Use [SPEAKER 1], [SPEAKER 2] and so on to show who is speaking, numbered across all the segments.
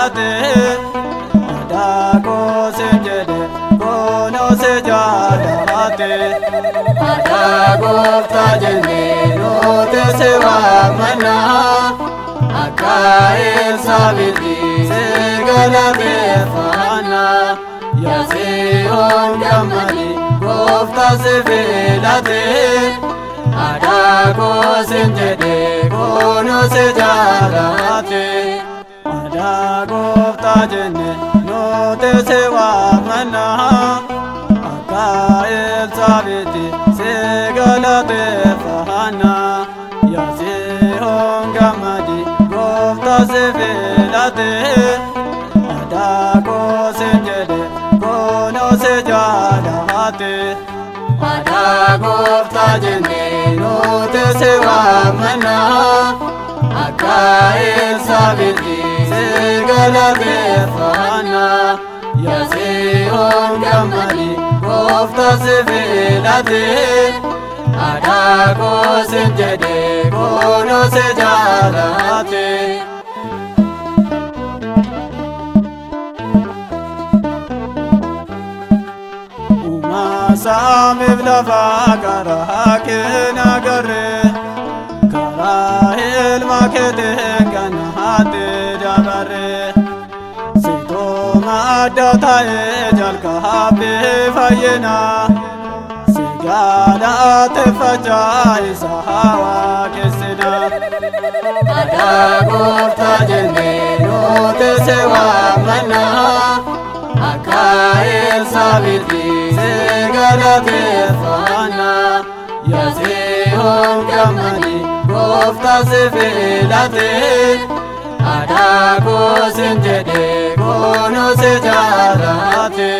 [SPEAKER 1] jaalate aadaa koosin jedhe kunuunsi jaalate aadaa gooftaa jennee nuti si waamna akka Elsaabeexi si galateeffanna yaa Tsiyoon gammadi gooftaa si filate aadaa koosin jedhe kunuunsi jaalate aadaa gooftaa jennee nuti si waamna akka Elsaabeexi si galateeffanna yaa Tsiyoon gammadi gooftaa si filate aadaa koosin jedhe kunuunsi jaalate aadaa gooftaa jennee nuti si waamna akka Elsaabeexi si galateeffanna yaa Tsiyoon gammadi gooftaa si filate aadaa koosin jedhe kunuunsi jaalate Saamiif lafaa karaa keen agarre karaa ilma keetiin kan haati dabarre siitooma adda ta'ee jalqabee fayyina si galateeffachaa isa waaqessina aadaa gooftaa jennee nuti si waamna akka Elsaabeexi si galateeffanna yaa Tsiyoon gammadi gooftaa si filate aadaa koosin jedhe kunuunsi jaalate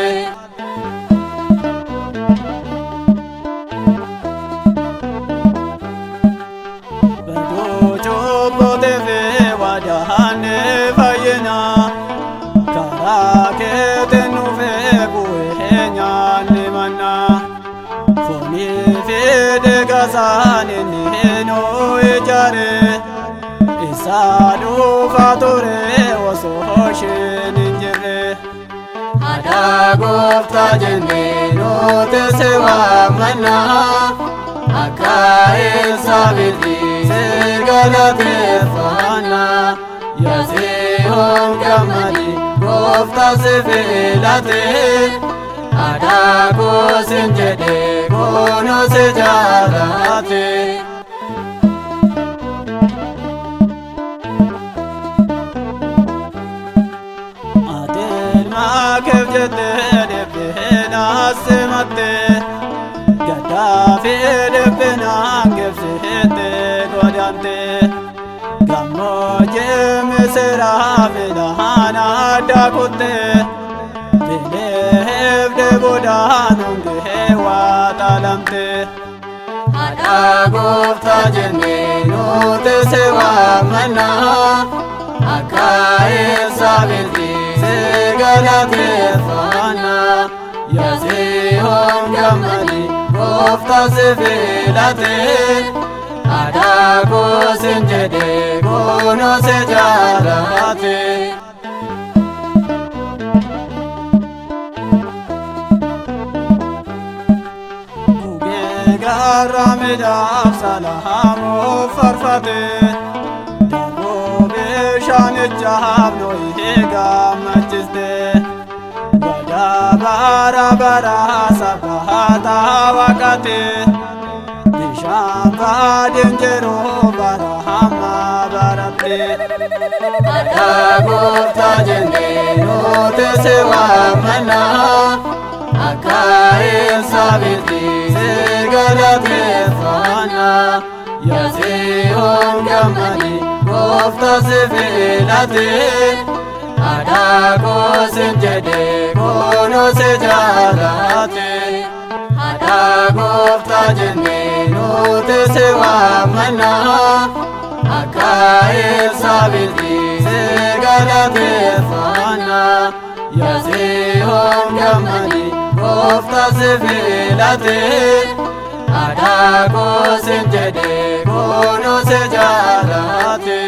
[SPEAKER 1] baduu cubbootii fi wadaanee fayyina karaa keetiin dhufee bu'ee nyaanni manna foonii fi dhiigasaan inni nuu ijaare isaa dhufa ture osoo isheen hin jirre aadaa gooftaa jennee nuti si waamna akka Elsaabeexi si galateeffanna yaa Tsiyoon gammadi gooftaa si filate aadaa koosin jedhe kunuunsi jaalate ati ilmaa keef jettee dhiphee naaf simatte gaddaa fi dhiphina keef sittee godaante gammoojjii Misiraa fi lahaan adda kuttee bineef deebuudhaan hundee waa xaalamte aadaa gooftaa jennee nuti si waamna akka Elsaabeexi si galateeffanna yaa Tsiyoon gammadi gooftaa si filate aadaa koosin jedhe kunuunsi jaalate Garraa midhaaf salaamuuf farfate darboo bishaanichaaf nooyee gammachiste badaa bara baraa sabbaataa waaqate bishaan baadiyaan jiruu bara hammaa baratte aadaa gooftaa jennee nuti si waamna akka Elsaabeexi si galateeffanna yaa Tsiyoon gammadi gooftaa si filate aadaa koosin jedhe kunuunsi jaalate aadaa gooftaa jennee nuti si waamna akka Elsaabeexi si galateeffanna yaa Tsiyoon gammadi gooftaa si filate aadaa koosin jedhe kunuunsi jaalate